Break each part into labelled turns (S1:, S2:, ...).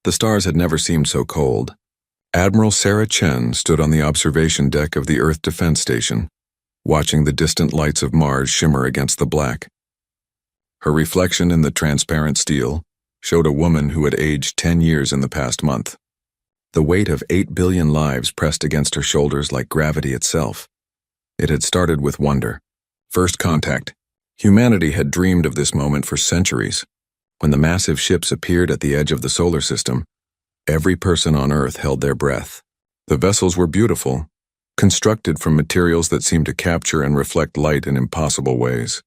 S1: The stars had never seemed so cold. Admiral Sarah Chen stood on the observation deck of the Earth Defense Station, watching the distant lights of Mars shimmer against the black. Her reflection in the transparent steel showed a woman who had aged 10 years in the past month. The weight of 8 billion lives pressed against her shoulders like gravity itself. It had started with wonder. First contact. Humanity had dreamed of this moment for centuries. When the massive ships appeared at the edge of the solar system, every person on Earth held their breath. The vessels were beautiful, constructed from materials that seemed to capture and reflect light in impossible ways.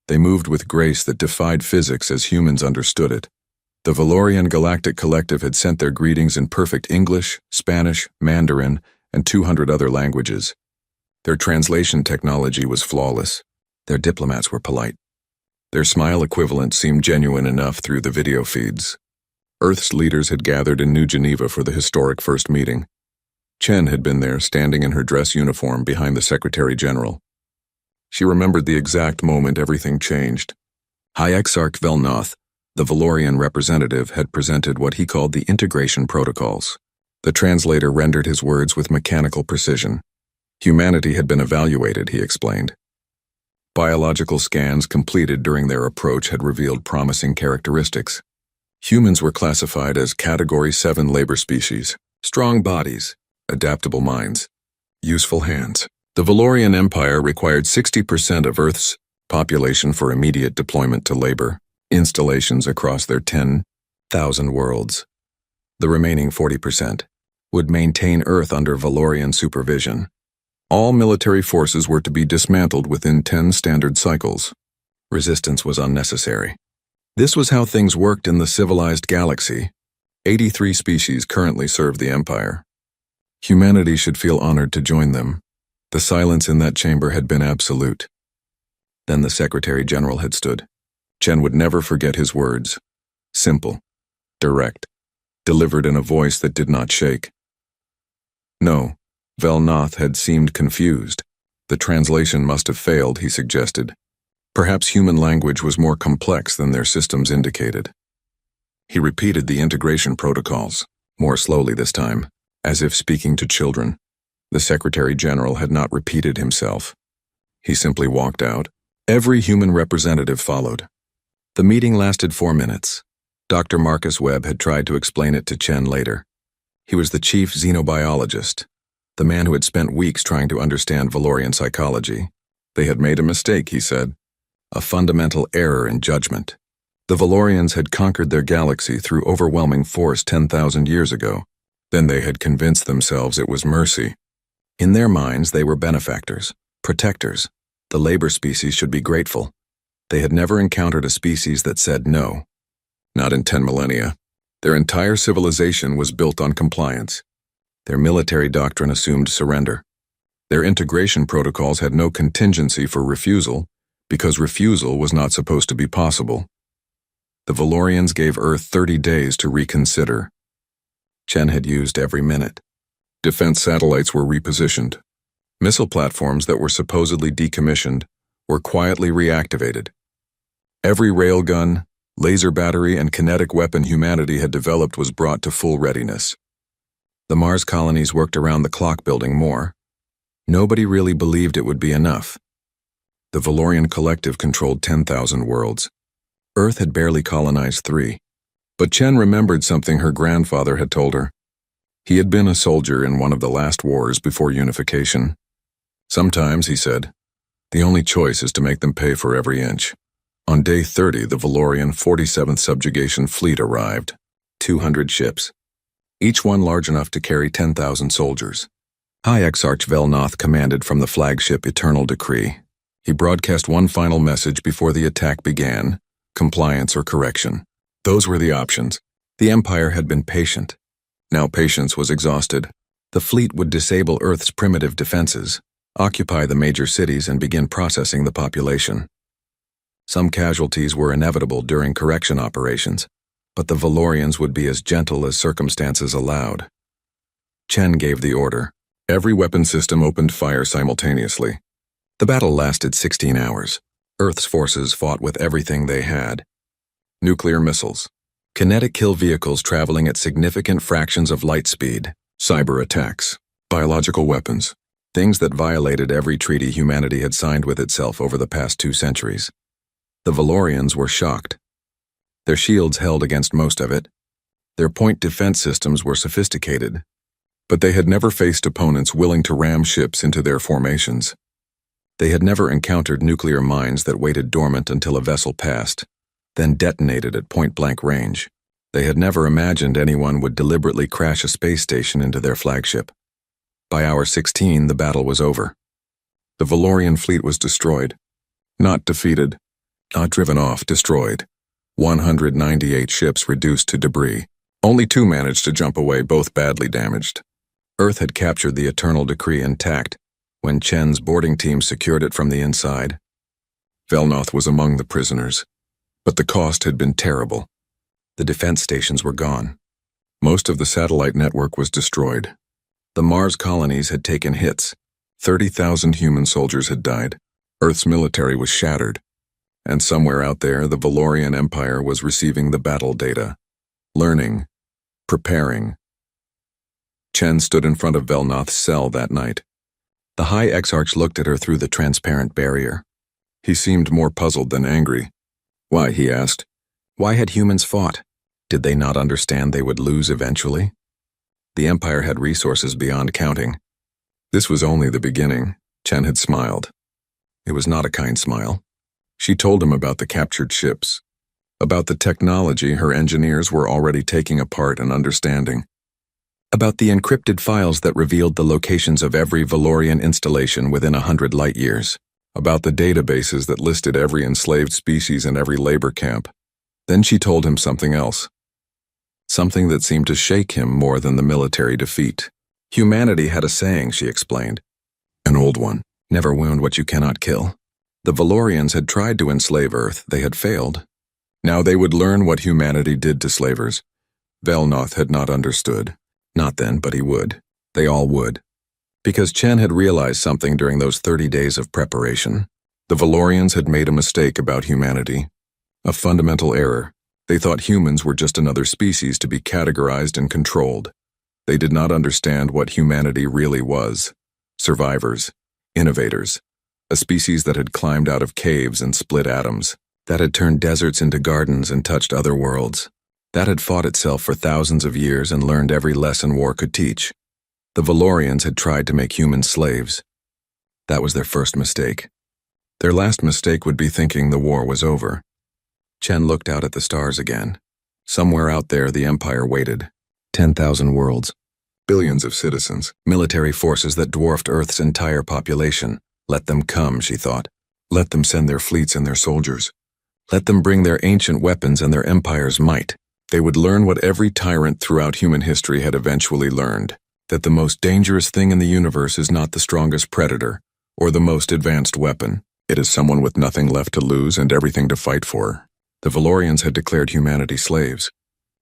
S1: They moved with grace that defied physics as humans understood it. The Valorian Galactic Collective had sent their greetings in perfect English, Spanish, Mandarin, and 200 other languages. Their translation technology was flawless. Their diplomats were polite. Their smile equivalent seemed genuine enough through the video feeds. Earth's leaders had gathered in New Geneva for the historic first meeting. Chen had been there, standing in her dress uniform behind the Secretary General. She remembered the exact moment everything changed. High Exarch Velnoth, the Valorian representative, had presented what he called the integration protocols. The translator rendered his words with mechanical precision. Humanity had been evaluated, he explained. Biological scans completed during their approach had revealed promising characteristics. Humans were classified as Category 7 labor species, strong bodies, adaptable minds, useful hands. The Valorian Empire required 60% of Earth's population for immediate deployment to labor, installations across their 10,000 worlds. The remaining 40% would maintain Earth under Valorian supervision. All military forces were to be dismantled within 10 standard cycles. Resistance was unnecessary. This was how things worked in the civilized galaxy. 83 species currently serve the Empire. Humanity should feel honored to join them. The silence in that chamber had been absolute. Then the Secretary General had stood. Chen would never forget his words. Simple, direct, delivered in a voice that did not shake. No, Velnoth had seemed confused. The translation must have failed, he suggested. Perhaps human language was more complex than their systems indicated. He repeated the integration protocols, more slowly this time, as if speaking to children. The Secretary General had not repeated himself. He simply walked out. Every human representative followed. The meeting lasted 4 minutes. Dr. Marcus Webb had tried to explain it to Chen later. He was the chief xenobiologist, the man who had spent weeks trying to understand Valorian psychology. They had made a mistake, he said. A fundamental error in judgment. The Valorians had conquered their galaxy through overwhelming force 10,000 years ago. Then they had convinced themselves it was mercy. In their minds, they were benefactors, protectors. The labor species should be grateful. They had never encountered a species that said no. Not in 10 millennia. Their entire civilization was built on compliance. Their military doctrine assumed surrender. Their integration protocols had no contingency for refusal, because refusal was not supposed to be possible. The Valorians gave Earth 30 days to reconsider. Chen had used every minute. Defense satellites were repositioned. Missile platforms that were supposedly decommissioned were quietly reactivated. Every railgun, laser battery, and kinetic weapon humanity had developed was brought to full readiness. The Mars colonies worked around the clock building more. Nobody really believed it would be enough. The Valorian Collective controlled 10,000 worlds. Earth had barely colonized 3. But Chen remembered something her grandfather had told her. He had been a soldier in one of the last wars before unification. Sometimes, he said, the only choice is to make them pay for every inch. On day 30, the Valorian 47th Subjugation Fleet arrived. 200 ships, each one large enough to carry 10,000 soldiers. High Exarch Velnoth commanded from the flagship Eternal Decree. He broadcast one final message before the attack began: compliance or correction. Those were the options. The Empire had been patient. Now patience was exhausted. The fleet would disable Earth's primitive defenses, occupy the major cities, and begin processing the population. Some casualties were inevitable during correction operations, but the Valorians would be as gentle as circumstances allowed. Chen gave the order. Every weapon system opened fire simultaneously. The battle lasted 16 hours. Earth's forces fought with everything they had. Nuclear missiles, Kinetic kill vehicles traveling at significant fractions of light speed, cyber attacks, biological weapons, things that violated every treaty humanity had signed with itself over the past 2 centuries. The Valorians were shocked. Their shields held against most of it. Their point defense systems were sophisticated, but they had never faced opponents willing to ram ships into their formations. They had never encountered nuclear mines that waited dormant until a vessel passed, then detonated at point-blank range. They had never imagined anyone would deliberately crash a space station into their flagship. By hour 16, the battle was over. The Valorian fleet was destroyed. Not defeated, not driven off, destroyed. 198 ships reduced to debris. Only 2 managed to jump away, both badly damaged. Earth had captured the Eternal Decree intact when Chen's boarding team secured it from the inside. Velnoth was among the prisoners, but the cost had been terrible. The defense stations were gone. Most of the satellite network was destroyed. The Mars colonies had taken hits. 30,000 human soldiers had died. Earth's military was shattered. And somewhere out there, the Valorian Empire was receiving the battle data. Learning. Preparing. Chen stood in front of Velnoth's cell that night. The High Exarch looked at her through the transparent barrier. He seemed more puzzled than angry. Why, he asked. Why had humans fought? Did they not understand they would lose eventually? The Empire had resources beyond counting. This was only the beginning, Chen had smiled. It was not a kind smile. She told him about the captured ships, about the technology her engineers were already taking apart and understanding, about the encrypted files that revealed the locations of every Valorian installation within 100 light-years, about the databases that listed every enslaved species and every labor camp. Then she told him something else. Something that seemed to shake him more than the military defeat. Humanity had a saying, she explained. An old one. Never wound what you cannot kill. The Valorians had tried to enslave Earth. They had failed. Now they would learn what humanity did to slavers. Velnoth had not understood. Not then, but he would. They all would. Because Chen had realized something during those 30 days of preparation. The Valorians had made a mistake about humanity. A fundamental error. They thought humans were just another species to be categorized and controlled. They did not understand what humanity really was. Survivors. Innovators. A species that had climbed out of caves and split atoms. That had turned deserts into gardens and touched other worlds. That had fought itself for thousands of years and learned every lesson war could teach. The Valorians had tried to make humans slaves. That was their first mistake. Their last mistake would be thinking the war was over. Chen looked out at the stars again. Somewhere out there, the Empire waited. 10,000 worlds. Billions of citizens. Military forces that dwarfed Earth's entire population. Let them come, she thought. Let them send their fleets and their soldiers. Let them bring their ancient weapons and their empire's might. They would learn what every tyrant throughout human history had eventually learned, that the most dangerous thing in the universe is not the strongest predator or the most advanced weapon. It is someone with nothing left to lose and everything to fight for. The Valorians had declared humanity slaves.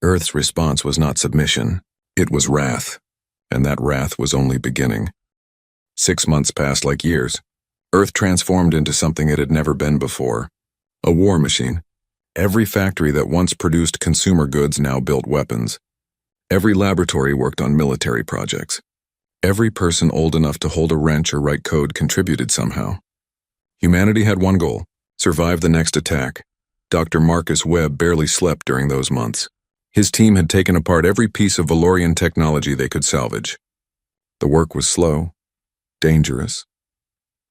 S1: Earth's response was not submission. It was wrath, and that wrath was only beginning. 6 months passed like years. Earth transformed into something it had never been before. A war machine. Every factory that once produced consumer goods now built weapons. Every laboratory worked on military projects. Every person old enough to hold a wrench or write code contributed somehow. Humanity had one goal: survive the next attack. Dr. Marcus Webb barely slept during those months. His team had taken apart every piece of Valorian technology they could salvage. The work was slow, dangerous.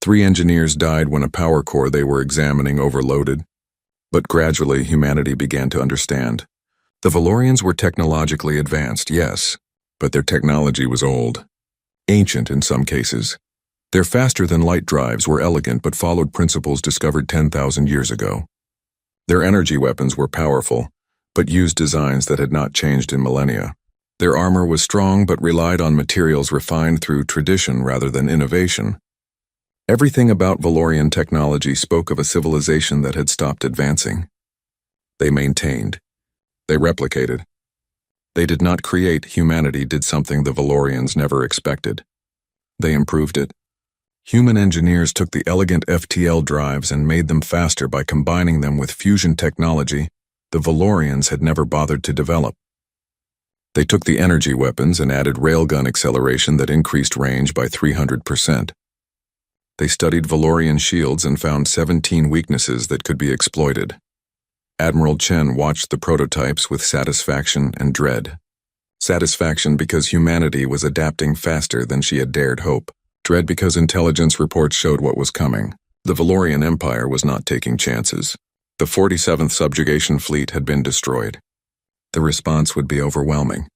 S1: 3 engineers died when a power core they were examining overloaded. But gradually, humanity began to understand. The Valorians were technologically advanced, yes, but their technology was old. Ancient in some cases. Their faster-than-light drives were elegant but followed principles discovered 10,000 years ago. Their energy weapons were powerful, but used designs that had not changed in millennia. Their armor was strong but relied on materials refined through tradition rather than innovation. Everything about Valorian technology spoke of a civilization that had stopped advancing. They maintained. They replicated. They did not create. Humanity did something the Valorians never expected. They improved it. Human engineers took the elegant FTL drives and made them faster by combining them with fusion technology, the Valorians had never bothered to develop. They took the energy weapons and added railgun acceleration that increased range by 300%. They studied Valorian shields and found 17 weaknesses that could be exploited. Admiral Chen watched the prototypes with satisfaction and dread. Satisfaction because humanity was adapting faster than she had dared hope. Dread because intelligence reports showed what was coming. The Valorian Empire was not taking chances. The 47th Subjugation Fleet had been destroyed. The response would be overwhelming.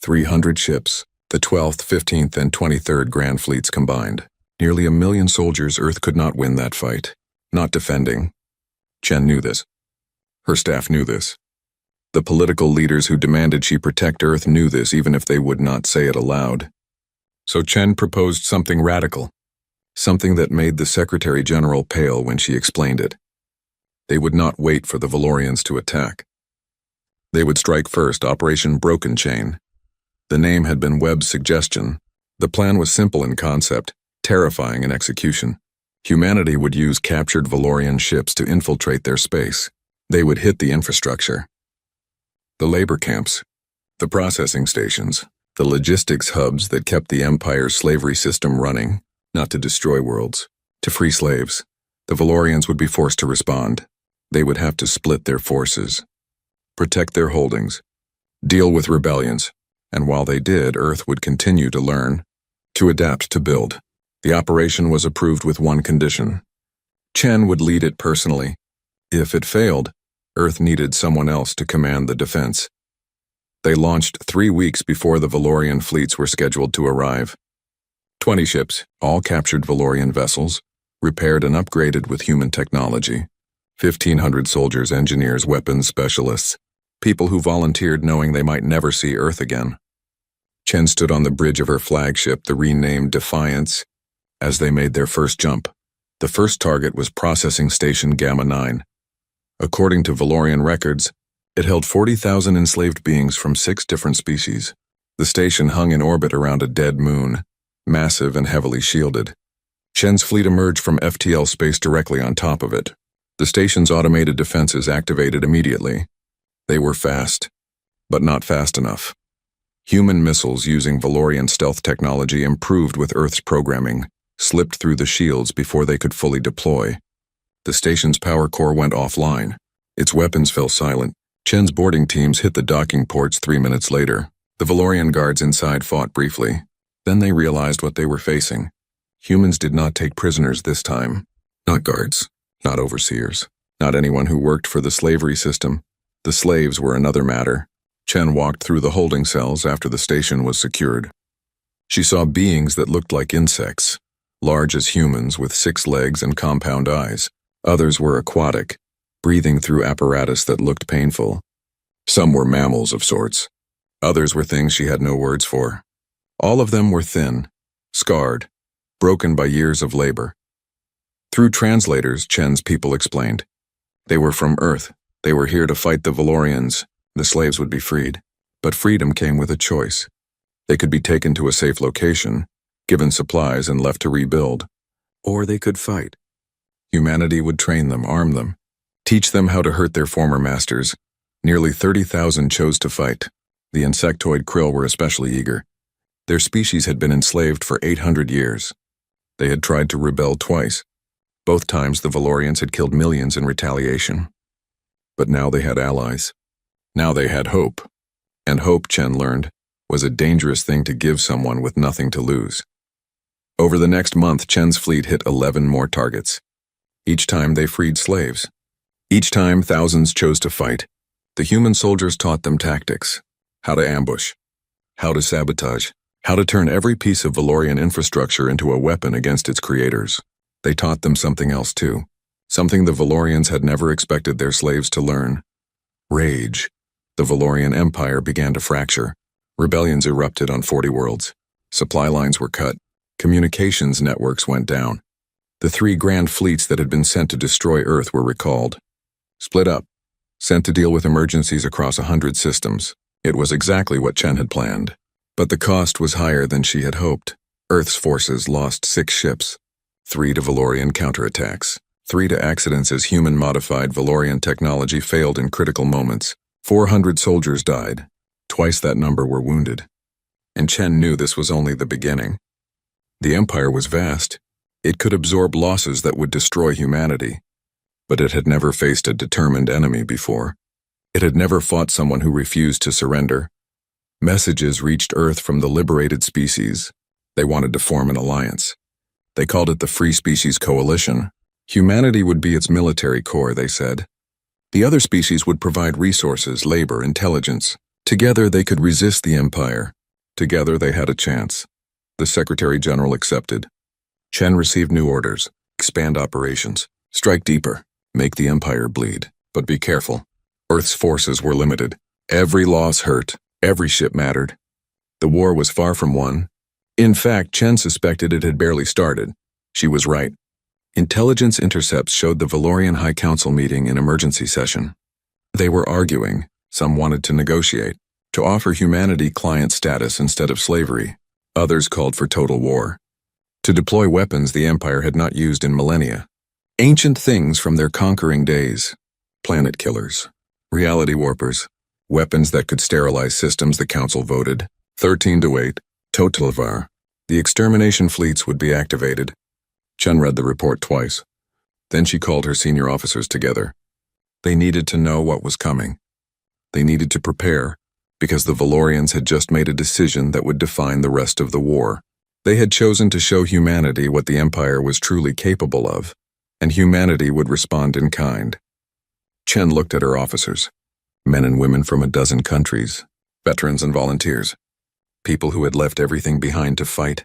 S1: 300 ships, the 12th, 15th, and 23rd Grand Fleets combined. Nearly 1 million soldiers. Earth could not win that fight. Not defending. Chen knew this. Her staff knew this. The political leaders who demanded she protect Earth knew this, even if they would not say it aloud. So Chen proposed something radical. Something that made the Secretary General pale when she explained it. They would not wait for the Valorians to attack. They would strike first, Operation Broken Chain. The name had been Webb's suggestion. The plan was simple in concept, terrifying in execution. Humanity would use captured Valorian ships to infiltrate their space. They would hit the infrastructure. The labor camps, the processing stations, the logistics hubs that kept the Empire's slavery system running, not to destroy worlds, to free slaves. The Valorians would be forced to respond. They would have to split their forces, protect their holdings, deal with rebellions, and while they did, Earth would continue to learn, to adapt, to build. The operation was approved with one condition. Chen would lead it personally. If it failed, Earth needed someone else to command the defense. They launched 3 weeks before the Valorian fleets were scheduled to arrive. 20 ships, all captured Valorian vessels, repaired and upgraded with human technology. 1,500 soldiers, engineers, weapons specialists, people who volunteered knowing they might never see Earth again. Chen stood on the bridge of her flagship, the renamed Defiance, as they made their first jump. The first target was Processing Station Gamma 9. According to Valorian records, it held 40,000 enslaved beings from 6 different species. The station hung in orbit around a dead moon, massive and heavily shielded. Chen's fleet emerged from FTL space directly on top of it. The station's automated defenses activated immediately. They were fast, but not fast enough. Human missiles using Valorian stealth technology improved with Earth's programming, slipped through the shields before they could fully deploy. The station's power core went offline. Its weapons fell silent. Chen's boarding teams hit the docking ports 3 minutes later. The Valorian guards inside fought briefly. Then they realized what they were facing. Humans did not take prisoners this time. Not guards, not overseers, not anyone who worked for the slavery system. The slaves were another matter. Chen walked through the holding cells after the station was secured. She saw beings that looked like insects, large as humans with 6 legs and compound eyes. Others were aquatic, breathing through apparatus that looked painful. Some were mammals of sorts. Others were things she had no words for. All of them were thin, scarred, broken by years of labor. Through translators, Chen's people explained. They were from Earth. They were here to fight the Valorians. The slaves would be freed. But freedom came with a choice. They could be taken to a safe location, given supplies and left to rebuild. Or they could fight. Humanity would train them, arm them, teach them how to hurt their former masters. Nearly 30,000 chose to fight. The insectoid krill were especially eager. Their species had been enslaved for 800 years. They had tried to rebel twice. Both times the Valorians had killed millions in retaliation. But now they had allies. Now they had hope. And hope, Chen learned, was a dangerous thing to give someone with nothing to lose. Over the next month, Chen's fleet hit 11 more targets. Each time they freed slaves. Each time thousands chose to fight. The human soldiers taught them tactics, how to ambush, how to sabotage, how to turn every piece of Valorian infrastructure into a weapon against its creators. They taught them something else too, something the Valorians had never expected their slaves to learn. Rage. The Valorian Empire began to fracture. Rebellions erupted on 40 worlds. Supply lines were cut. Communications networks went down. The 3 grand fleets that had been sent to destroy Earth were recalled. Split up. Sent to deal with emergencies across 100 systems. It was exactly what Chen had planned. But the cost was higher than she had hoped. Earth's forces lost 6 ships, 3 to Valorian counterattacks, 3 to accidents as human-modified Valorian technology failed in critical moments. 400 soldiers died. Twice that number were wounded. And Chen knew this was only the beginning. The Empire was vast. It could absorb losses that would destroy humanity. But it had never faced a determined enemy before. It had never fought someone who refused to surrender. Messages reached Earth from the liberated species. They wanted to form an alliance. They called it the Free Species Coalition. Humanity would be its military core, they said. The other species would provide resources, labor, intelligence. Together they could resist the Empire. Together they had a chance. The Secretary General accepted. Chen received new orders. Expand operations. Strike deeper. Make the Empire bleed. But be careful. Earth's forces were limited. Every loss hurt. Every ship mattered. The war was far from won. In fact, Chen suspected it had barely started. She was right. Intelligence intercepts showed the Valorian High Council meeting in emergency session. They were arguing. Some wanted to negotiate, to offer humanity client status instead of slavery. Others called for total war. To deploy weapons the Empire had not used in millennia. Ancient things from their conquering days. Planet killers. Reality warpers. Weapons that could sterilize systems the Council voted. 13 to 8. Total var. The extermination fleets would be activated. Chen read the report twice. Then she called her senior officers together. They needed to know what was coming. They needed to prepare, because the Valorians had just made a decision that would define the rest of the war. They had chosen to show humanity what the Empire was truly capable of, and humanity would respond in kind. Chen looked at her officers, men and women from a dozen countries, veterans and volunteers, people who had left everything behind to fight.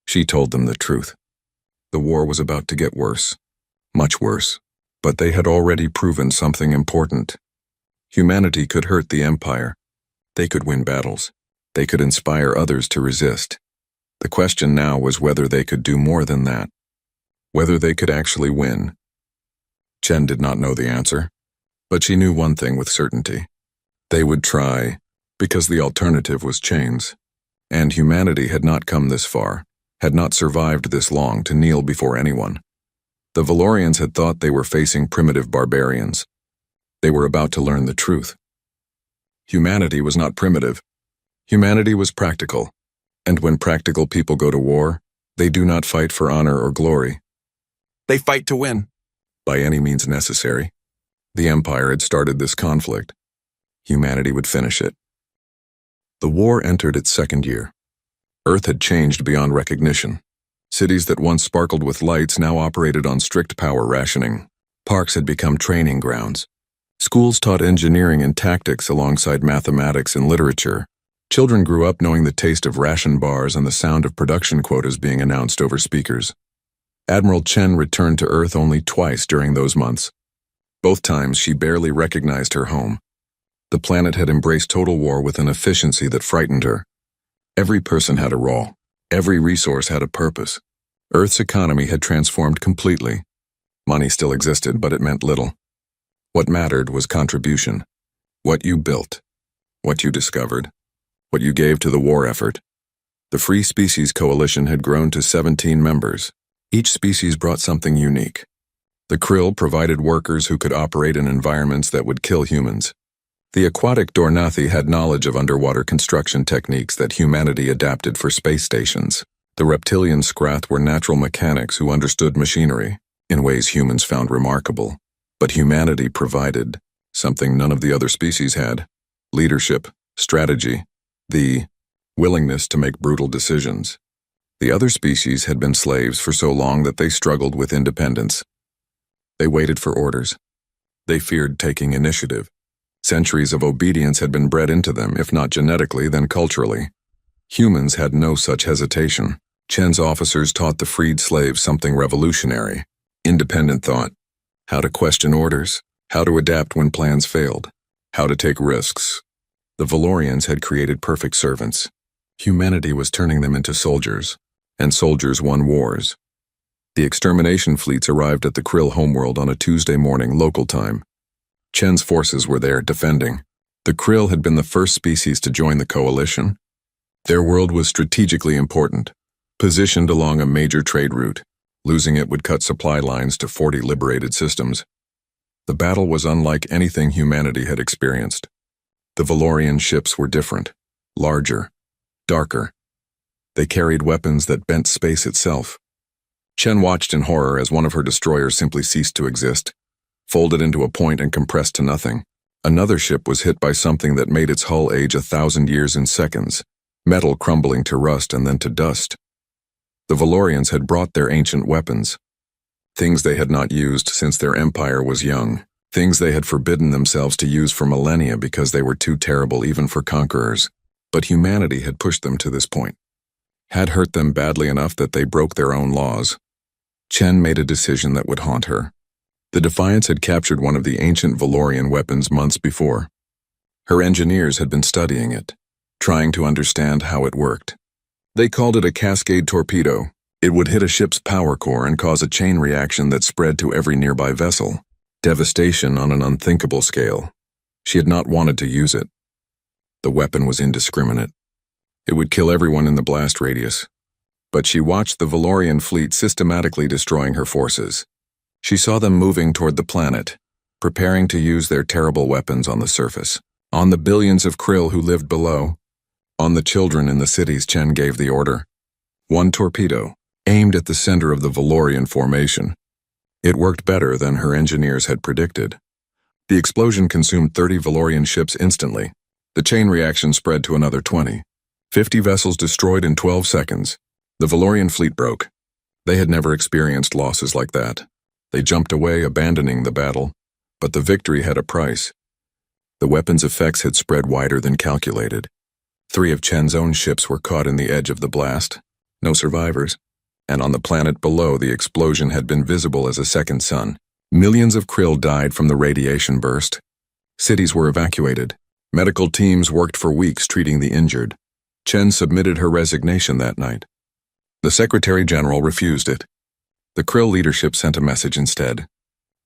S1: She told them the truth. The war was about to get worse, much worse, but they had already proven something important. Humanity could hurt the Empire. They could win battles. They could inspire others to resist. The question now was whether they could do more than that, whether they could actually win. Chen did not know the answer, but she knew one thing with certainty. They would try, because the alternative was chains, and humanity had not come this far, had not survived this long to kneel before anyone. The Valorians had thought they were facing primitive barbarians. They were about to learn the truth. Humanity was not primitive. Humanity was practical, and when practical people go to war, they do not fight for honor or glory. They fight to win, by any means necessary. The Empire had started this conflict. Humanity would finish it. The war entered its second year. Earth had changed beyond recognition. Cities that once sparkled with lights now operated on strict power rationing. Parks had become training grounds. Schools taught engineering and tactics alongside mathematics and literature. Children grew up knowing the taste of ration bars and the sound of production quotas being announced over speakers. Admiral Chen returned to Earth only twice during those months. Both times she barely recognized her home. The planet had embraced total war with an efficiency that frightened her. Every person had a role. Every resource had a purpose. Earth's economy had transformed completely. Money still existed, but it meant little. What mattered was contribution. What you built. What you discovered. What you gave to the war effort. The Free Species Coalition had grown to 17 members. Each species brought something unique. The krill provided workers who could operate in environments that would kill humans. The aquatic Dornathi had knowledge of underwater construction techniques that humanity adapted for space stations. The reptilian Scrath were natural mechanics who understood machinery, in ways humans found remarkable. But humanity provided something none of the other species had: leadership, strategy, the willingness to make brutal decisions. The other species had been slaves for so long that they struggled with independence. They waited for orders. They feared taking initiative. Centuries of obedience had been bred into them, if not genetically, then culturally. Humans had no such hesitation. Chen's officers taught the freed slaves something revolutionary: independent thought. How to question orders, how to adapt when plans failed, how to take risks. The Valorians had created perfect servants. Humanity was turning them into soldiers, and soldiers won wars. The extermination fleets arrived at the Krill homeworld on a Tuesday morning local time. Chen's forces were there defending. The Krill had been the first species to join the coalition. Their world was strategically important, positioned along a major trade route. Losing it would cut supply lines to 40 liberated systems. The battle was unlike anything humanity had experienced. The Valorian ships were different, larger, darker. They carried weapons that bent space itself. Chen watched in horror as one of her destroyers simply ceased to exist, folded into a point and compressed to nothing. Another ship was hit by something that made its hull age 1,000 years in seconds, metal crumbling to rust and then to dust. The Valorians had brought their ancient weapons, things they had not used since their empire was young, things they had forbidden themselves to use for millennia because they were too terrible even for conquerors. But humanity had pushed them to this point, had hurt them badly enough that they broke their own laws. Chen made a decision that would haunt her. The Defiance had captured one of the ancient Valorian weapons months before. Her engineers had been studying it, trying to understand how it worked. They called it a cascade torpedo. It would hit a ship's power core and cause a chain reaction that spread to every nearby vessel. Devastation on an unthinkable scale. She had not wanted to use it. The weapon was indiscriminate. It would kill everyone in the blast radius. But she watched the Valorian fleet systematically destroying her forces. She saw them moving toward the planet, preparing to use their terrible weapons on the surface, on the billions of krill who lived below, on the children in the cities. Chen gave the order. One torpedo, aimed at the center of the Valorian formation. It worked better than her engineers had predicted. The explosion consumed 30 Valorian ships instantly. The chain reaction spread to another 20. 50 vessels destroyed in 12 seconds. The Valorian fleet broke. They had never experienced losses like that. They jumped away, abandoning the battle. But the victory had a price. The weapon's effects had spread wider than calculated. 3 of Chen's own ships were caught in the edge of the blast. No survivors. And on the planet below, the explosion had been visible as a second sun. Millions of krill died from the radiation burst. Cities were evacuated. Medical teams worked for weeks treating the injured. Chen submitted her resignation that night. The Secretary General refused it. The krill leadership sent a message instead.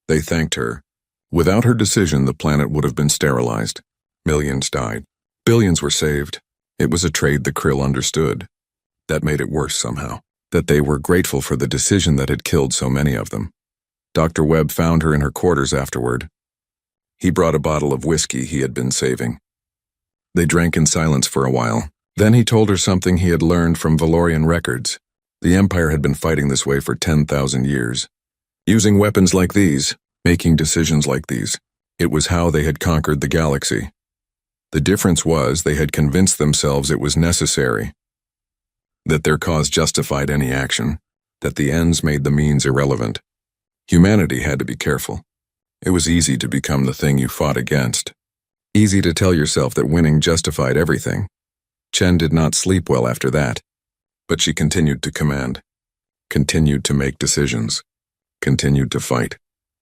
S1: They thanked her. Without her decision, the planet would have been sterilized. Millions died. Billions were saved. It was a trade the krill understood. That made it worse somehow. That they were grateful for the decision that had killed so many of them. Dr. Webb found her in her quarters afterward. He brought a bottle of whiskey he had been saving. They drank in silence for a while. Then he told her something he had learned from Valorian records. The Empire had been fighting this way for 10,000 years. Using weapons like these, making decisions like these. It was how they had conquered the galaxy. The difference was they had convinced themselves it was necessary. That their cause justified any action, that the ends made the means irrelevant. Humanity had to be careful. It was easy to become the thing you fought against. Easy to tell yourself that winning justified everything. Chen did not sleep well after that, but she continued to command, continued to make decisions, continued to fight,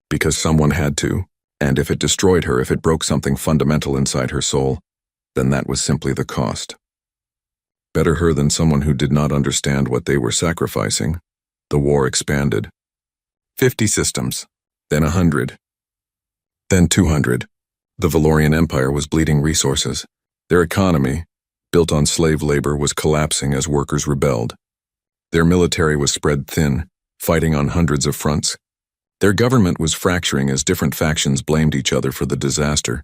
S1: because someone had to, and if it destroyed her, if it broke something fundamental inside her soul, then that was simply the cost. Better her than someone who did not understand what they were sacrificing. The war expanded. 50 systems, then 100, then 200. The Valorian Empire was bleeding resources. Their economy, built on slave labor, was collapsing as workers rebelled. Their military was spread thin, fighting on hundreds of fronts. Their government was fracturing as different factions blamed each other for the disaster.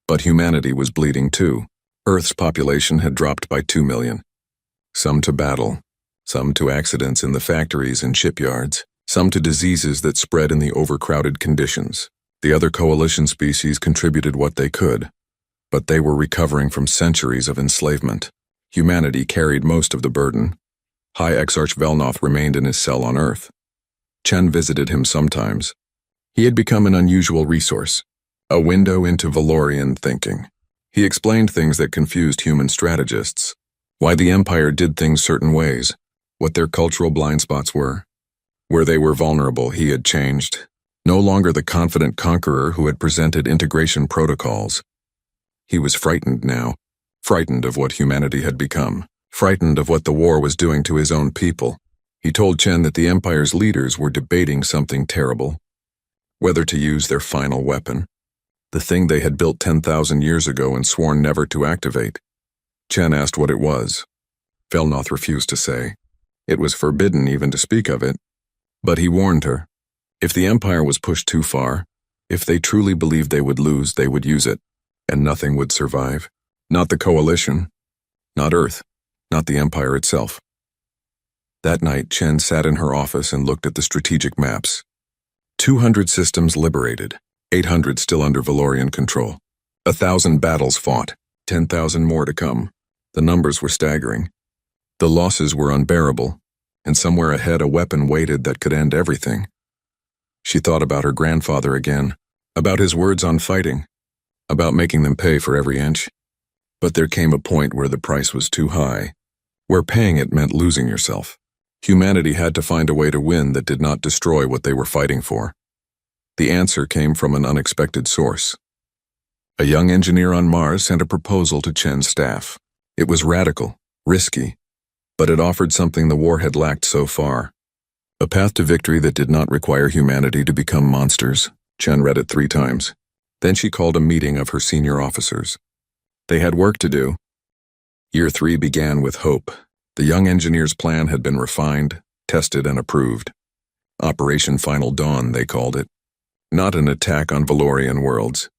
S1: But humanity was bleeding too. Earth's population had dropped by 2 million. Some to battle, some to accidents in the factories and shipyards, some to diseases that spread in the overcrowded conditions. The other coalition species contributed what they could, but they were recovering from centuries of enslavement. Humanity carried most of the burden. High Exarch Velnoth remained in his cell on Earth. Chen visited him sometimes. He had become an unusual resource, a window into Valorian thinking. He explained things that confused human strategists, why the Empire did things certain ways, what their cultural blind spots were. Where they were vulnerable, he had changed. No longer the confident conqueror who had presented integration protocols. He was frightened now, frightened of what humanity had become, frightened of what the war was doing to his own people. He told Chen that the Empire's leaders were debating something terrible, whether to use their final weapon, the thing they had built 10,000 years ago and sworn never to activate. Chen asked what it was. Velnoth refused to say. It was forbidden even to speak of it. But he warned her. If the Empire was pushed too far, if they truly believed they would lose, they would use it, and nothing would survive. Not the Coalition, not Earth, not the Empire itself. That night, Chen sat in her office and looked at the strategic maps. 200 systems liberated, 800 still under Valorian control. 1,000 battles fought, 10,000 more to come. The numbers were staggering. The losses were unbearable, and somewhere ahead a weapon waited that could end everything. She thought about her grandfather again, about his words on fighting, about making them pay for every inch. But there came a point where the price was too high, where paying it meant losing yourself. Humanity had to find a way to win that did not destroy what they were fighting for. The answer came from an unexpected source. A young engineer on Mars sent a proposal to Chen's staff. It was radical, risky, but it offered something the war had lacked so far. A path to victory that did not require humanity to become monsters. Chen read it 3 times. Then she called a meeting of her senior officers. They had work to do. Year 3 began with hope. The young engineer's plan had been refined, tested, and approved. Operation Final Dawn, they called it. Not an attack on Valorian worlds.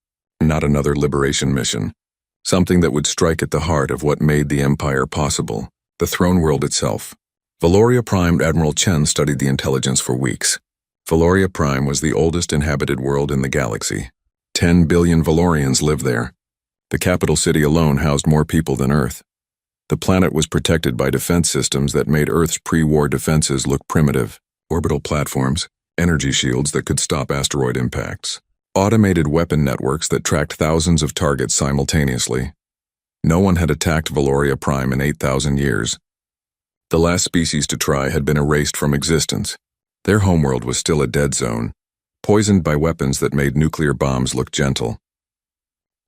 S1: Not another liberation mission. Something that would strike at the heart of what made the Empire possible, the throne world itself. Valoria Prime Admiral Chen studied the intelligence for weeks. Valoria Prime was the oldest inhabited world in the galaxy. 10 billion Valorians lived there. The capital city alone housed more people than Earth. The planet was protected by defense systems that made Earth's pre-war defenses look primitive. Orbital platforms, energy shields that could stop asteroid impacts, automated weapon networks that tracked thousands of targets simultaneously. No one had attacked Valoria Prime in 8,000 years. The last species to try had been erased from existence. Their homeworld was still a dead zone, poisoned by weapons that made nuclear bombs look gentle.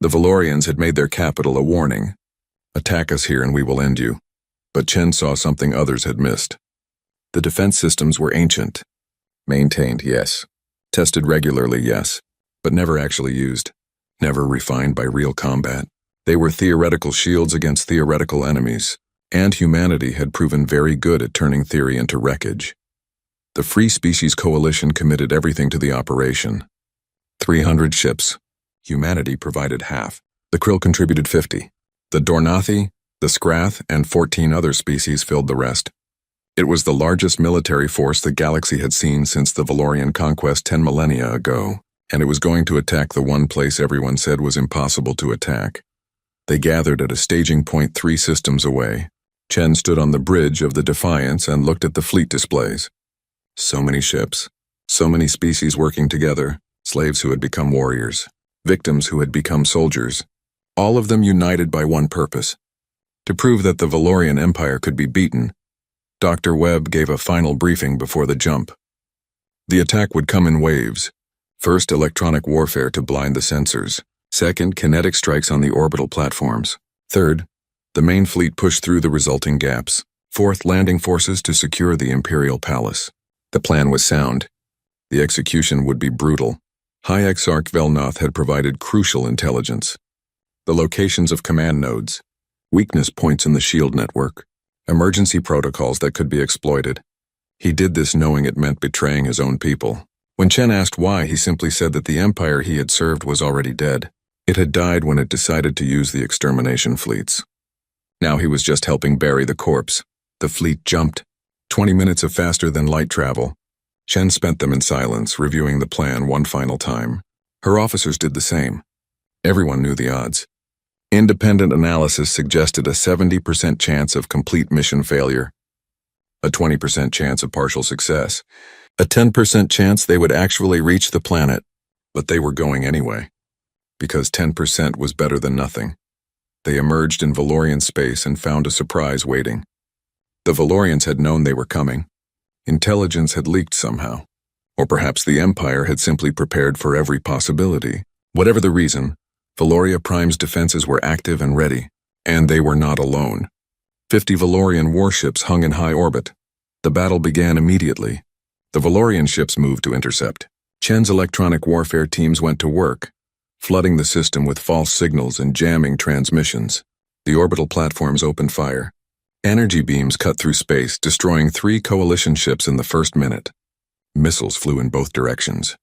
S1: The Valorians had made their capital a warning. Attack us here and we will end you. But Chen saw something others had missed. The defense systems were ancient. Maintained, yes. Tested regularly, yes. But never actually used. Never refined by real combat. They were theoretical shields against theoretical enemies. And humanity had proven very good at turning theory into wreckage. The Free Species Coalition committed everything to the operation. 300 ships. Humanity provided half. The Krill contributed 50. The Dornathi, the Scrath, and 14 other species filled the rest. It was the largest military force the galaxy had seen since the Valorian conquest 10 millennia ago, and it was going to attack the one place everyone said was impossible to attack. They gathered at a staging point 3 systems away. Chen stood on the bridge of the Defiance and looked at the fleet displays. So many ships, so many species working together, slaves who had become warriors, victims who had become soldiers, all of them united by one purpose: to prove that the Valorian Empire could be beaten. Dr. Webb gave a final briefing before the jump. The attack would come in waves. First, electronic warfare to blind the sensors. Second, kinetic strikes on the orbital platforms. Third, the main fleet pushed through the resulting gaps. Fourth, landing forces to secure the Imperial Palace. The plan was sound. The execution would be brutal. High Exarch Velnoth had provided crucial intelligence. The locations of command nodes, weakness points in the shield network, emergency protocols that could be exploited. He did this knowing it meant betraying his own people. When Chen asked why, he simply said that the empire he had served was already dead. It had died when it decided to use the extermination fleets. Now he was just helping bury the corpse. The fleet jumped. 20 minutes of faster-than-light travel. Chen spent them in silence, reviewing the plan one final time. Her officers did the same. Everyone knew the odds. Independent analysis suggested a 70% chance of complete mission failure, a 20% chance of partial success, a 10% chance they would actually reach the planet, but they were going anyway. Because 10% was better than nothing. They emerged in Valorian space and found a surprise waiting. The Valorians had known they were coming. Intelligence had leaked somehow. Or perhaps the Empire had simply prepared for every possibility. Whatever the reason, Valoria Prime's defenses were active and ready, and they were not alone. 50 Valorian warships hung in high orbit. The battle began immediately. The Valorian ships moved to intercept. Chen's electronic warfare teams went to work, flooding the system with false signals and jamming transmissions. The orbital platforms opened fire. Energy beams cut through space, destroying 3 coalition ships in the first minute. Missiles flew in both directions.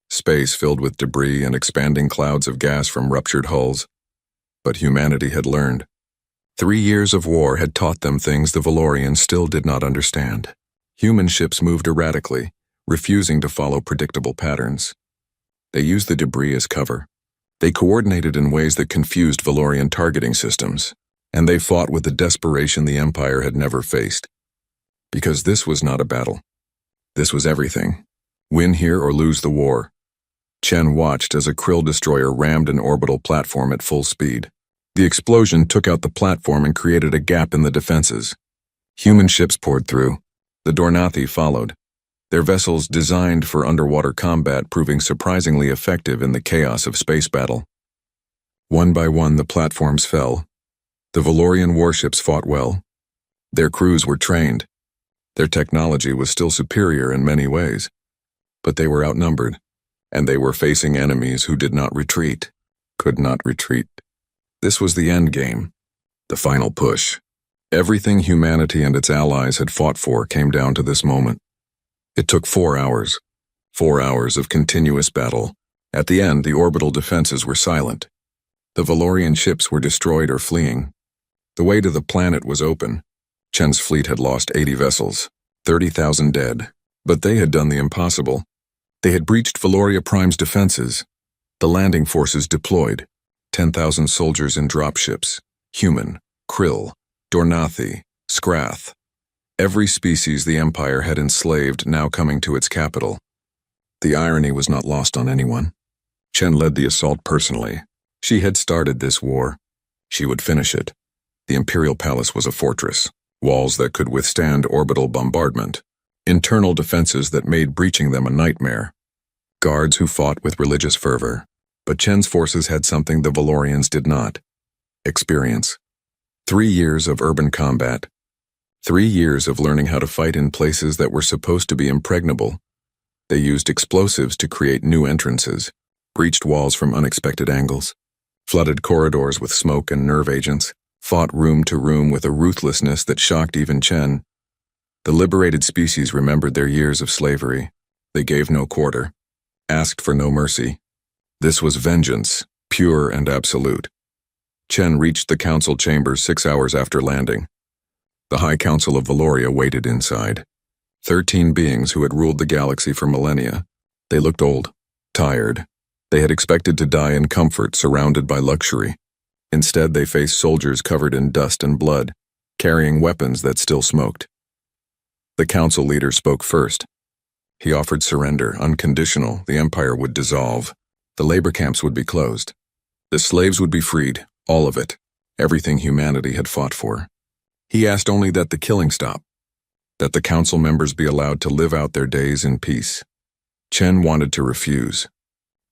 S1: Space filled with debris and expanding clouds of gas from ruptured hulls. But humanity had learned. 3 years of war had taught them things the Valorians still did not understand. Human ships moved erratically, refusing to follow predictable patterns. They used the debris as cover. They coordinated in ways that confused Valorian targeting systems, and they fought with a desperation the Empire had never faced. Because this was not a battle. This was everything. Win here or lose the war. Chen watched as a Krill destroyer rammed an orbital platform at full speed. The explosion took out the platform and created a gap in the defenses. Human ships poured through. The Dornathi followed, their vessels designed for underwater combat proving surprisingly effective in the chaos of space battle. One by one, the platforms fell. The Valorian warships fought well. Their crews were trained. Their technology was still superior in many ways. But they were outnumbered, and they were facing enemies who did not retreat, could not retreat. This was the end game, the final push. Everything humanity and its allies had fought for came down to this moment. It took 4 hours. 4 hours of continuous battle. At the end, the orbital defenses were silent. The Valorian ships were destroyed or fleeing. The way to the planet was open. Chen's fleet had lost 80 vessels, 30,000 dead. But they had done the impossible. They had breached Valoria Prime's defenses. The landing forces deployed. 10,000 soldiers in dropships. Human, Krill, Dornathi, Scrath. Every species the Empire had enslaved now coming to its capital. The irony was not lost on anyone. Chen led the assault personally. She had started this war. She would finish it. The Imperial Palace was a fortress. Walls that could withstand orbital bombardment. Internal defenses that made breaching them a nightmare. Guards who fought with religious fervor. But Chen's forces had something the Valorians did not. Experience. 3 years of urban combat. 3 years of learning how to fight in places that were supposed to be impregnable. They used explosives to create new entrances, breached walls from unexpected angles, flooded corridors with smoke and nerve agents, fought room to room with a ruthlessness that shocked even Chen. The liberated species remembered their years of slavery. They gave no quarter, asked for no mercy. This was vengeance, pure and absolute. Chen reached the council chambers 6 hours after landing. The High Council of Valoria waited inside. 13 beings who had ruled the galaxy for millennia. They looked old, tired. They had expected to die in comfort, surrounded by luxury. Instead, they faced soldiers covered in dust and blood, carrying weapons that still smoked. The council leader spoke first. He offered surrender, unconditional. The Empire would dissolve. The labor camps would be closed. The slaves would be freed, all of it, everything humanity had fought for. He asked only that the killing stop, that the council members be allowed to live out their days in peace. Chen wanted to refuse.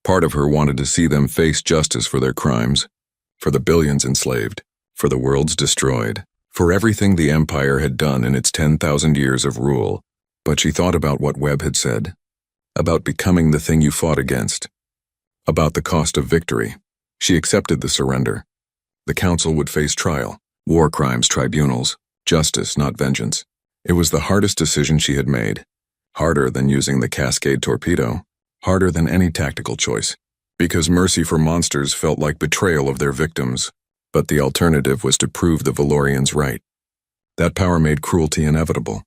S1: Part of her wanted to see them face justice for their crimes, for the billions enslaved, for the worlds destroyed, for everything the Empire had done in its 10,000 years of rule. But she thought about what Webb had said, about becoming the thing you fought against, about the cost of victory. She accepted the surrender. The council would face trial, war crimes tribunals, justice, not vengeance. It was the hardest decision she had made, harder than using the Cascade torpedo, harder than any tactical choice, because mercy for monsters felt like betrayal of their victims, but the alternative was to prove the Valorians right. That power made cruelty inevitable.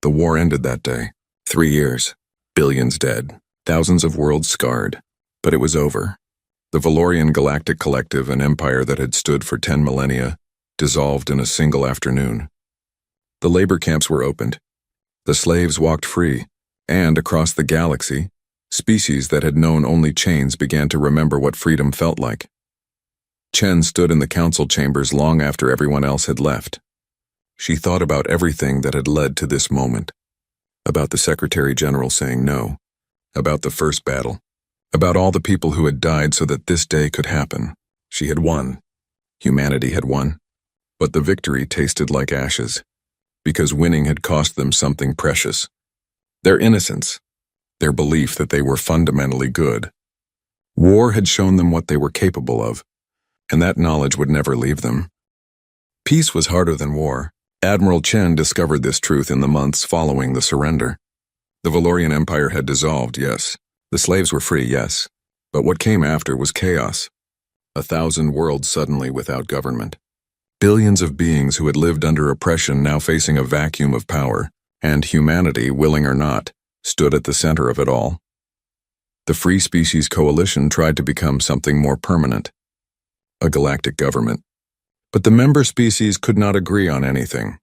S1: The war ended that day. 3 years, billions dead, thousands of worlds scarred, but it was over. The Valorian Galactic Collective, an empire that had stood for 10 millennia, dissolved in a single afternoon. The labor camps were opened. The slaves walked free, and across the galaxy, species that had known only chains began to remember what freedom felt like. Chen stood in the council chambers long after everyone else had left. She thought about everything that had led to this moment, about the Secretary General saying no, about the first battle, about all the people who had died so that this day could happen. She had won. Humanity had won. But the victory tasted like ashes, because winning had cost them something precious. Their innocence, their belief that they were fundamentally good. War had shown them what they were capable of, and that knowledge would never leave them. Peace was harder than war. Admiral Chen discovered this truth in the months following the surrender. The Valorian Empire had dissolved, yes. The slaves were free, yes. But what came after was chaos. 1,000 worlds suddenly without government. Billions of beings who had lived under oppression now facing a vacuum of power, and humanity, willing or not, stood at the center of it all. The Free Species Coalition tried to become something more permanent, a galactic government. But the member species could not agree on anything.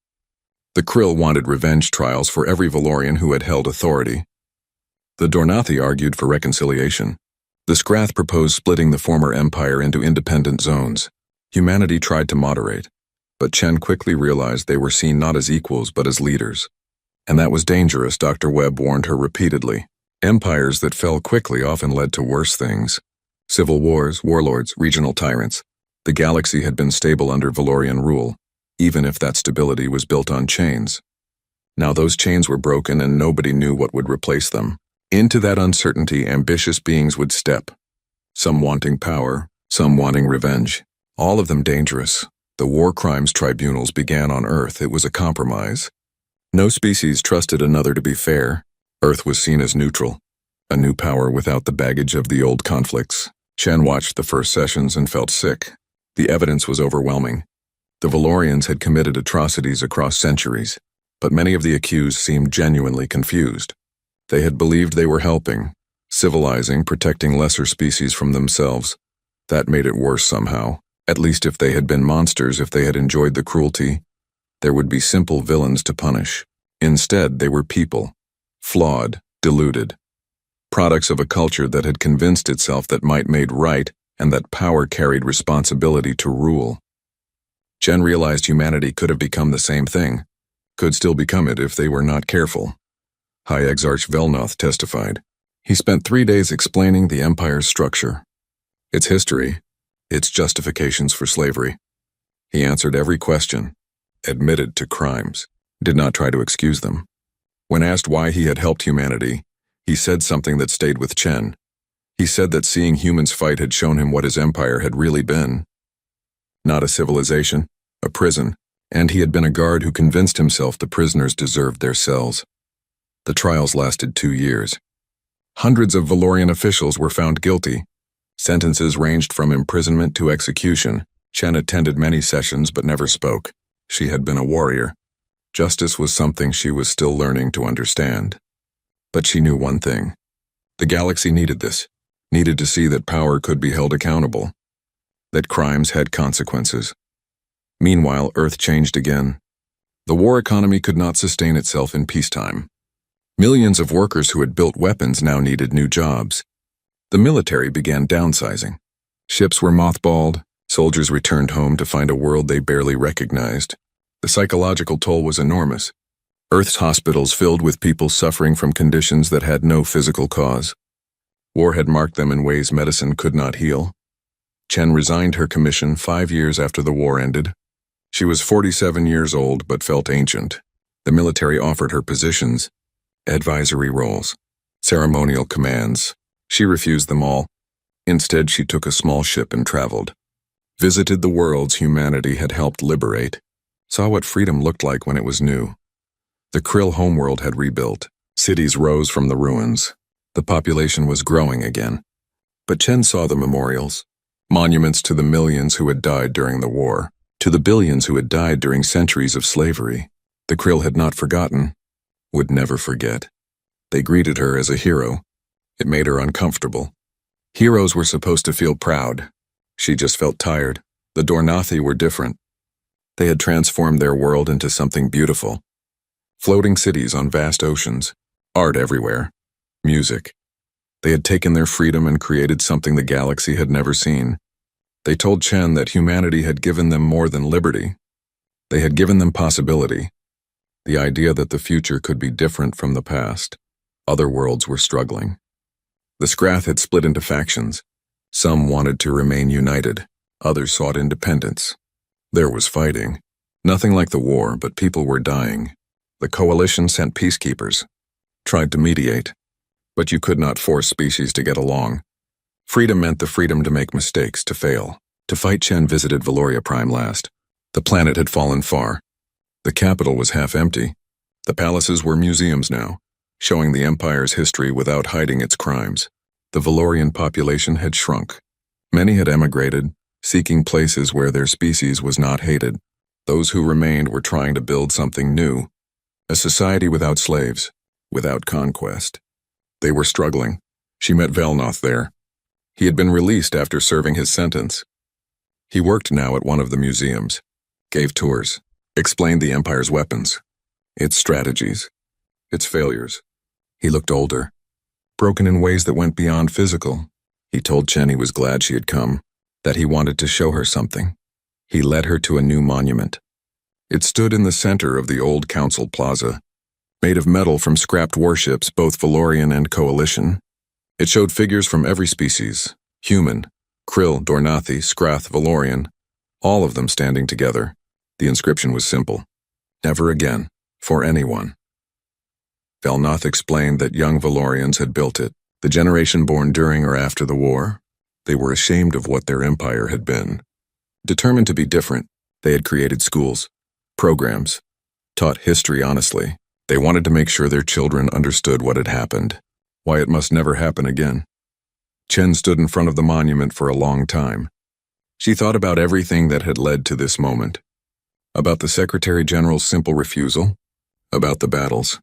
S1: The Krill wanted revenge trials for every Valorian who had held authority. The Dornathi argued for reconciliation. The Scrath proposed splitting the former empire into independent zones. Humanity tried to moderate, but Chen quickly realized they were seen not as equals but as leaders. And that was dangerous, Dr. Webb warned her repeatedly. Empires that fell quickly often led to worse things. Civil wars, warlords, regional tyrants. The galaxy had been stable under Valorian rule, even if that stability was built on chains. Now those chains were broken and nobody knew what would replace them. Into that uncertainty, ambitious beings would step. Some wanting power, some wanting revenge. All of them dangerous. The war crimes tribunals began on Earth. It was a compromise. No species trusted another to be fair. Earth was seen as neutral, a new power without the baggage of the old conflicts. Chen watched the first sessions and felt sick. The evidence was overwhelming. The Valorians had committed atrocities across centuries, but many of the accused seemed genuinely confused. They had believed they were helping, civilizing, protecting lesser species from themselves. That made it worse somehow. At least if they had been monsters, if they had enjoyed the cruelty, there would be simple villains to punish. Instead, they were people, flawed, deluded, products of a culture that had convinced itself that might made right and that power carried responsibility to rule. Chen realized humanity could have become the same thing, could still become it if they were not careful. High Exarch Velnoth testified. He spent 3 days explaining the Empire's structure, its history, its justifications for slavery. He answered every question, admitted to crimes, did not try to excuse them. When asked why he had helped humanity, he said something that stayed with Chen. He said that seeing humans fight had shown him what his empire had really been. Not a civilization, a prison, and he had been a guard who convinced himself the prisoners deserved their cells. The trials lasted 2 years. Hundreds of Valorian officials were found guilty. Sentences ranged from imprisonment to execution. Chen attended many sessions but never spoke. She had been a warrior. Justice was something she was still learning to understand. But she knew one thing. The galaxy needed this, needed to see that power could be held accountable, that crimes had consequences. Meanwhile, Earth changed again. The war economy could not sustain itself in peacetime. Millions of workers who had built weapons now needed new jobs. The military began downsizing. Ships were mothballed, soldiers returned home to find a world they barely recognized. The psychological toll was enormous. Earth's hospitals filled with people suffering from conditions that had no physical cause. War had marked them in ways medicine could not heal. Chen resigned her commission 5 years after the war ended. She was 47 years old but felt ancient. The military offered her positions, advisory roles, ceremonial commands. She refused them all. Instead, she took a small ship and traveled. Visited the worlds humanity had helped liberate. Saw what freedom looked like when it was new. The Krill homeworld had rebuilt. Cities rose from the ruins. The population was growing again. But Chen saw the memorials, monuments to the millions who had died during the war, to the billions who had died during centuries of slavery. The Krill had not forgotten, would never forget. They greeted her as a hero. It made her uncomfortable. Heroes were supposed to feel proud. She just felt tired. The Dornathi were different. They had transformed their world into something beautiful. Floating cities on vast oceans, art everywhere, music. They had taken their freedom and created something the galaxy had never seen. They told Chen that humanity had given them more than liberty. They had given them possibility, the idea that the future could be different from the past. Other worlds were struggling. The Scrath had split into factions. Some wanted to remain united, others sought independence. There was fighting. Nothing like the war, but people were dying. The coalition sent peacekeepers, tried to mediate, but you could not force species to get along. Freedom meant the freedom to make mistakes, to fail. To fight, Chen visited Valoria Prime last. The planet had fallen far. The capital was half empty. The palaces were museums now. showing the Empire's history without hiding its crimes. The Valorian population had shrunk. Many had emigrated, seeking places where their species was not hated. Those who remained were trying to build something new, a society without slaves, without conquest. They were struggling. She met Velnoth there. He had been released after serving his sentence. He worked now at one of the museums, gave tours, explained the Empire's weapons, its strategies, its failures. He looked older, broken in ways that went beyond physical. He told Chen he was glad she had come, that he wanted to show her something. He led her to a new monument. It stood in the center of the old council plaza, made of metal from scrapped warships, both Valorian and Coalition. It showed figures from every species, human, Krill, Dornathi, Skrath, Valorian, all of them standing together. The inscription was simple: never again, for anyone. Velnoth explained that young Valorians had built it, the generation born during or after the war. They were ashamed of what their empire had been. Determined to be different, they had created schools, programs, taught history honestly. They wanted to make sure their children understood what had happened, why it must never happen again. Chen stood in front of the monument for a long time. She thought about everything that had led to this moment, about the Secretary General's simple refusal, about the battles,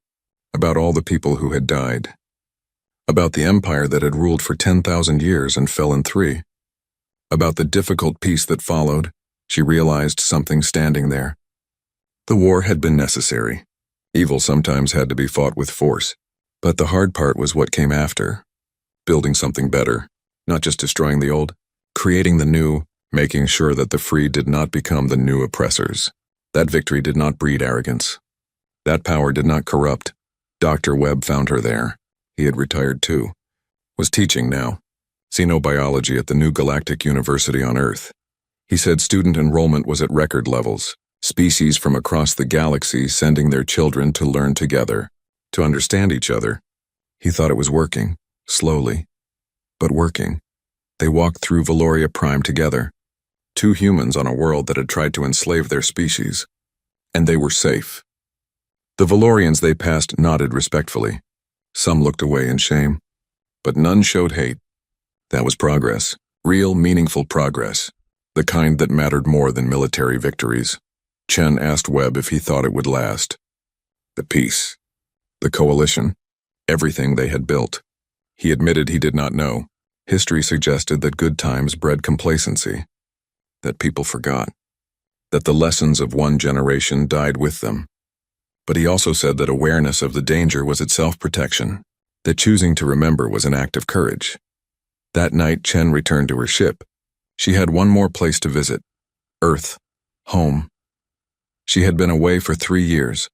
S1: about all the people who had died, about the empire that had ruled for 10,000 years and fell in 3. About the difficult peace that followed. She realized something standing there. The war had been necessary. Evil sometimes had to be fought with force. But the hard part was what came after. Building something better, not just destroying the old, creating the new, making sure that the free did not become the new oppressors. That victory did not breed arrogance. That power did not corrupt. Dr. Webb found her there. He had retired too. Was teaching now. Xenobiology at the new Galactic University on Earth. He said student enrollment was at record levels. Species from across the galaxy sending their children to learn together, to understand each other. He thought it was working, slowly, but working. They walked through Valoria Prime together. 2 humans on a world that had tried to enslave their species. And they were safe. The Valorians they passed nodded respectfully. Some looked away in shame, but none showed hate. That was progress, real, meaningful progress, the kind that mattered more than military victories. Chen asked Webb if he thought it would last. The peace, the coalition, everything they had built. He admitted he did not know. History suggested that good times bred complacency, that people forgot, that the lessons of one generation died with them. But he also said that awareness of the danger was itself protection, that choosing to remember was an act of courage. That night, Chen returned to her ship. She had one more place to visit: Earth, home. She had been away for 3 years,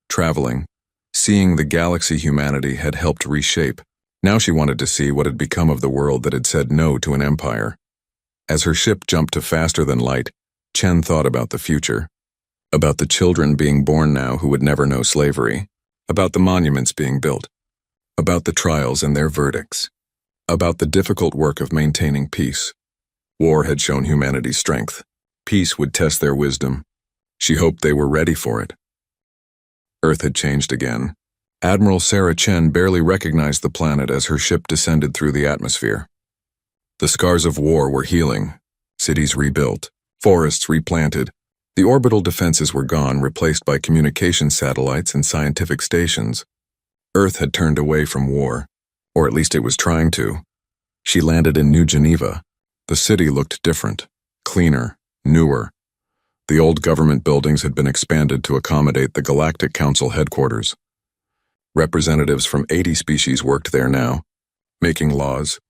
S1: traveling, seeing the galaxy humanity had helped reshape. Now she wanted to see what had become of the world that had said no to an empire. As her ship jumped to faster than light, Chen thought about the future, about the children being born now who would never know slavery, about the monuments being built, about the trials and their verdicts, about the difficult work of maintaining peace. War had shown humanity's strength. Peace would test their wisdom. She hoped they were ready for it. Earth had changed again. Admiral Sarah Chen barely recognized the planet as her ship descended through the atmosphere. The scars of war were healing, cities rebuilt, forests replanted. The orbital defenses were gone, replaced by communication satellites and scientific stations. Earth had turned away from war, or at least it was trying to. She landed in New Geneva. The city looked different, cleaner, newer. The old government buildings had been expanded to accommodate the Galactic Council headquarters. Representatives from 80 species worked there now, making laws,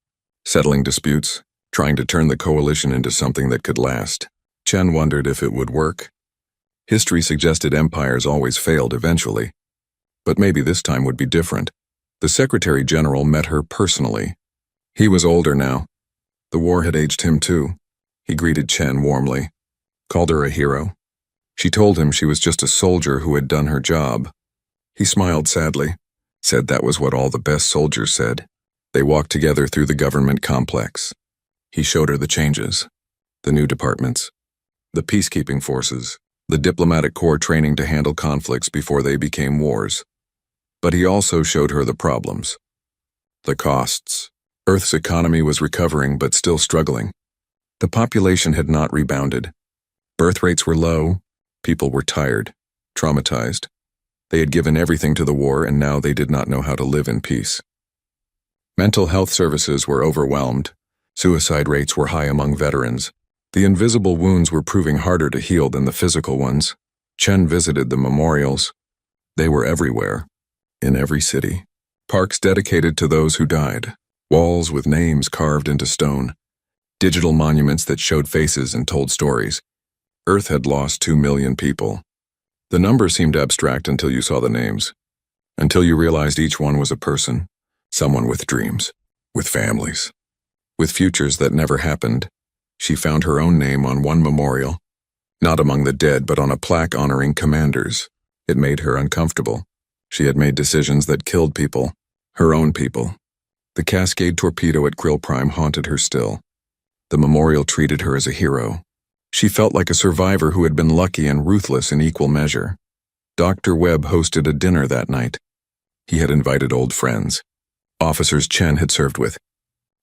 S1: settling disputes, trying to turn the coalition into something that could last. Chen wondered if it would work. History suggested empires always failed eventually, but maybe this time would be different. The Secretary General met her personally. He was older now. The war had aged him too. He greeted Chen warmly, called her a hero. She told him she was just a soldier who had done her job. He smiled sadly, said that was what all the best soldiers said. They walked together through the government complex. He showed her the changes, the new departments, the peacekeeping forces, the diplomatic corps training to handle conflicts before they became wars. But he also showed her the problems. The costs. Earth's economy was recovering but still struggling. The population had not rebounded. Birth rates were low, people were tired, traumatized. They had given everything to the war and now they did not know how to live in peace. Mental health services were overwhelmed. Suicide rates were high among veterans. The invisible wounds were proving harder to heal than the physical ones. Chen visited the memorials. They were everywhere, in every city. Parks dedicated to those who died. Walls with names carved into stone. Digital monuments that showed faces and told stories. Earth had lost 2 million people. The number seemed abstract until you saw the names. Until you realized each one was a person. Someone with dreams. With families. With futures that never happened. She found her own name on one memorial. Not among the dead, but on a plaque honoring commanders. It made her uncomfortable. She had made decisions that killed people. Her own people. The Cascade torpedo at Krill Prime haunted her still. The memorial treated her as a hero. She felt like a survivor who had been lucky and ruthless in equal measure. Dr. Webb hosted a dinner that night. He had invited old friends. Officers Chen had served with.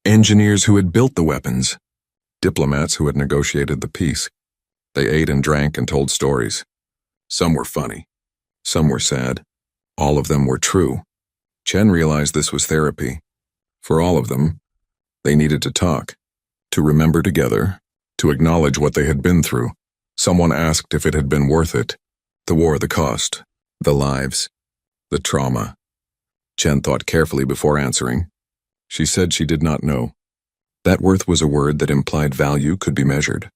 S1: Engineers who had built the weapons. Diplomats who had negotiated the peace. They ate and drank and told stories. Some were funny. Some were sad. All of them were true. Chen realized this was therapy. For all of them, they needed to talk, to remember together, to acknowledge what they had been through. Someone asked if it had been worth it. The war, the cost, the lives, the trauma. Chen thought carefully before answering. She said she did not know. That worth was a word that implied value could be measured.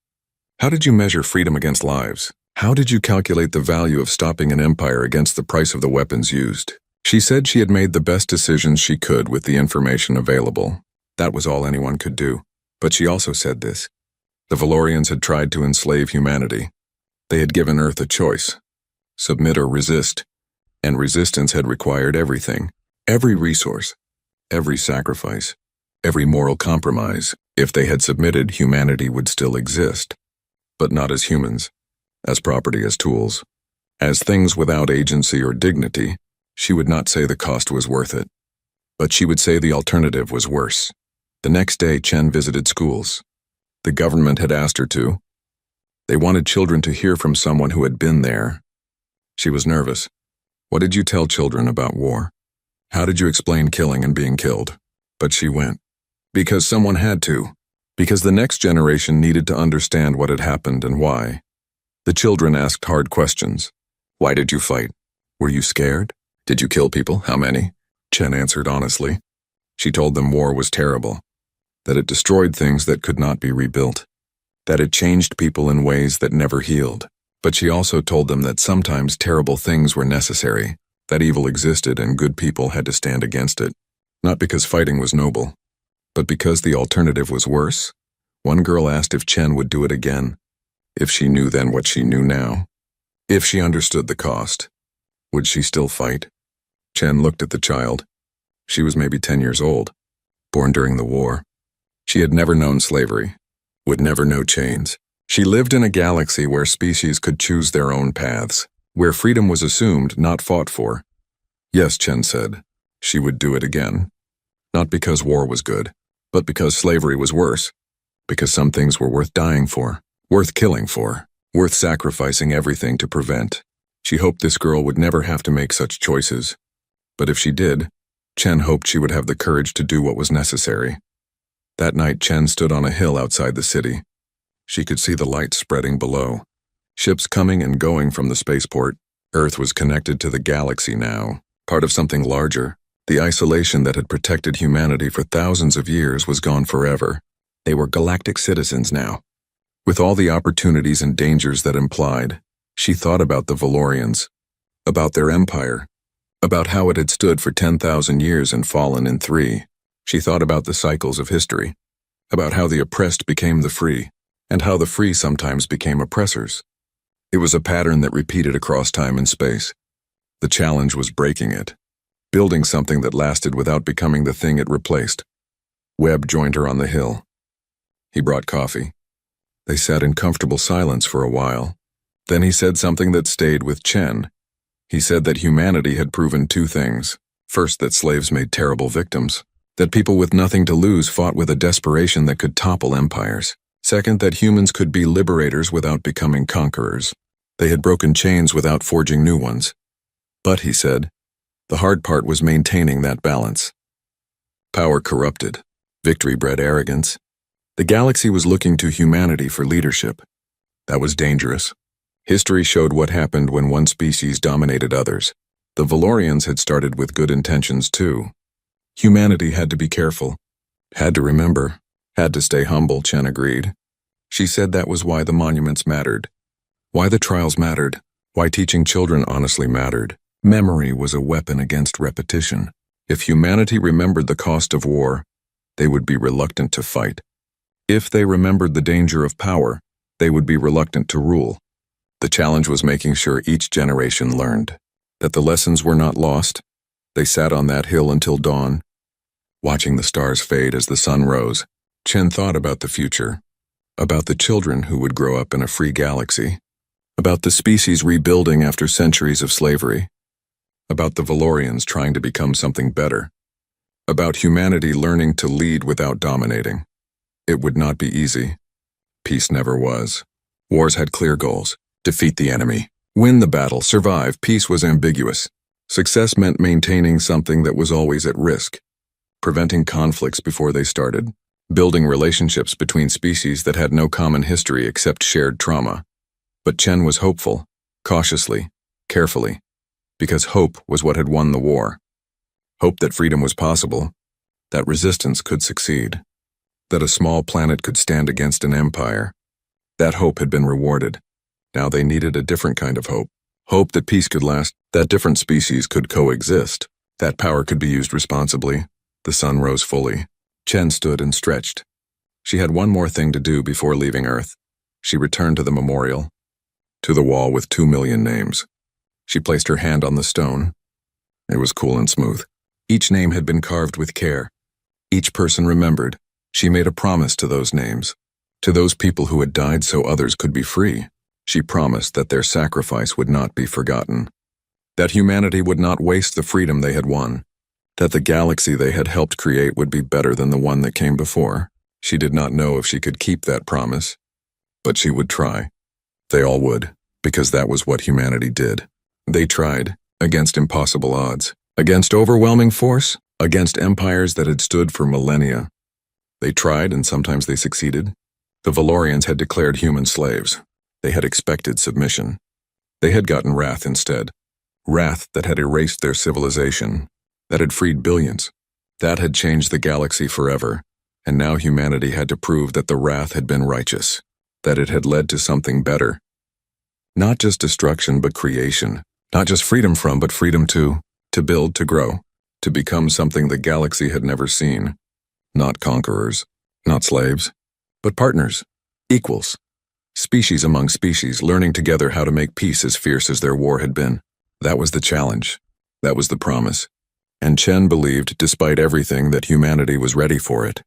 S1: How did you measure freedom against lives? How did you calculate the value of stopping an empire against the price of the weapons used? She said she had made the best decisions she could with the information available. That was all anyone could do. But she also said this. The Valorians had tried to enslave humanity. They had given Earth a choice. Submit or resist. And resistance had required everything. Every resource. Every sacrifice. Every moral compromise. If they had submitted, humanity would still exist. But not as humans. As property, as tools. As things without agency or dignity. She would not say the cost was worth it. But she would say the alternative was worse. The next day, Chen visited schools. The government had asked her to. They wanted children to hear from someone who had been there. She was nervous. What did you tell children about war? How did you explain killing and being killed? But she went. Because someone had to. Because the next generation needed to understand what had happened and why. The children asked hard questions. Why did you fight? Were you scared? Did you kill people? How many? Chen answered honestly. She told them war was terrible. That it destroyed things that could not be rebuilt. That it changed people in ways that never healed. But she also told them that sometimes terrible things were necessary, that evil existed and good people had to stand against it. Not because fighting was noble, but because the alternative was worse. One girl asked if Chen would do it again, if she knew then what she knew now. If she understood the cost, would she still fight? Chen looked at the child. She was maybe 10 years old, born during the war. She had never known slavery, would never know chains. She lived in a galaxy where species could choose their own paths, where freedom was assumed, not fought for. Yes, Chen said, she would do it again. Not because war was good, but because slavery was worse. Because some things were worth dying for, worth killing for, worth sacrificing everything to prevent. She hoped this girl would never have to make such choices. But if she did, Chen hoped she would have the courage to do what was necessary. That night, Chen stood on a hill outside the city. She could see the lights spreading below. Ships coming and going from the spaceport. Earth was connected to the galaxy now, part of something larger. The isolation that had protected humanity for thousands of years was gone forever. They were galactic citizens now. With all the opportunities and dangers that implied, she thought about the Valorians, about their empire, about how it had stood for 10,000 years and fallen in 3. She thought about the cycles of history, about how the oppressed became the free, and how the free sometimes became oppressors. It was a pattern that repeated across time and space. The challenge was breaking it, building something that lasted without becoming the thing it replaced. Webb joined her on the hill. He brought coffee. They sat in comfortable silence for a while. Then he said something that stayed with Chen. He said that humanity had proven two things. First, that slaves made terrible victims. That people with nothing to lose fought with a desperation that could topple empires. Second, that humans could be liberators without becoming conquerors. They had broken chains without forging new ones. But, he said, the hard part was maintaining that balance. Power corrupted. Victory bred arrogance. The galaxy was looking to humanity for leadership. That was dangerous. History showed what happened when one species dominated others. The Valorians had started with good intentions too. Humanity had to be careful. Had to remember. Had to stay humble, Chen agreed. She said that was why the monuments mattered. Why the trials mattered. Why teaching children honestly mattered. Memory was a weapon against repetition. If humanity remembered the cost of war, they would be reluctant to fight. If they remembered the danger of power, they would be reluctant to rule. The challenge was making sure each generation learned that the lessons were not lost. They sat on that hill until dawn, watching the stars fade as the sun rose. Chen thought about the future, about the children who would grow up in a free galaxy, about the species rebuilding after centuries of slavery, about the Valorians trying to become something better, about humanity learning to lead without dominating. It would not be easy. Peace never was. Wars had clear goals: defeat the enemy, win the battle, survive. Peace was ambiguous. Success meant maintaining something that was always at risk, preventing conflicts before they started, building relationships between species that had no common history except shared trauma. But Chen was hopeful, cautiously, carefully, because hope was what had won the war. Hope that freedom was possible, that resistance could succeed, that a small planet could stand against an empire. That hope had been rewarded. Now they needed a different kind of hope. Hope that peace could last, that different species could coexist, that power could be used responsibly. The sun rose fully. Chen stood and stretched. She had one more thing to do before leaving Earth. She returned to the memorial, to the wall with 2 million names. She placed her hand on the stone. It was cool and smooth. Each name had been carved with care. Each person remembered. She made a promise to those names, to those people who had died so others could be free. She promised that their sacrifice would not be forgotten, that humanity would not waste the freedom they had won, that the galaxy they had helped create would be better than the one that came before. She did not know if she could keep that promise, but she would try. They all would, because that was what humanity did. They tried, against impossible odds, against overwhelming force, against empires that had stood for millennia. They tried, and sometimes they succeeded. The Valorians had declared humans slaves. They had expected submission. They had gotten wrath instead. Wrath that had erased their civilization, that had freed billions. That had changed the galaxy forever, and now humanity had to prove that the wrath had been righteous, that it had led to something better. Not just destruction, but creation. Not just freedom from, but freedom to build, to grow, to become something the galaxy had never seen. Not conquerors, not slaves, but partners, equals. Species among species, learning together how to make peace as fierce as their war had been. That was the challenge. That was the promise. And Chen believed, despite everything, that humanity was ready for it.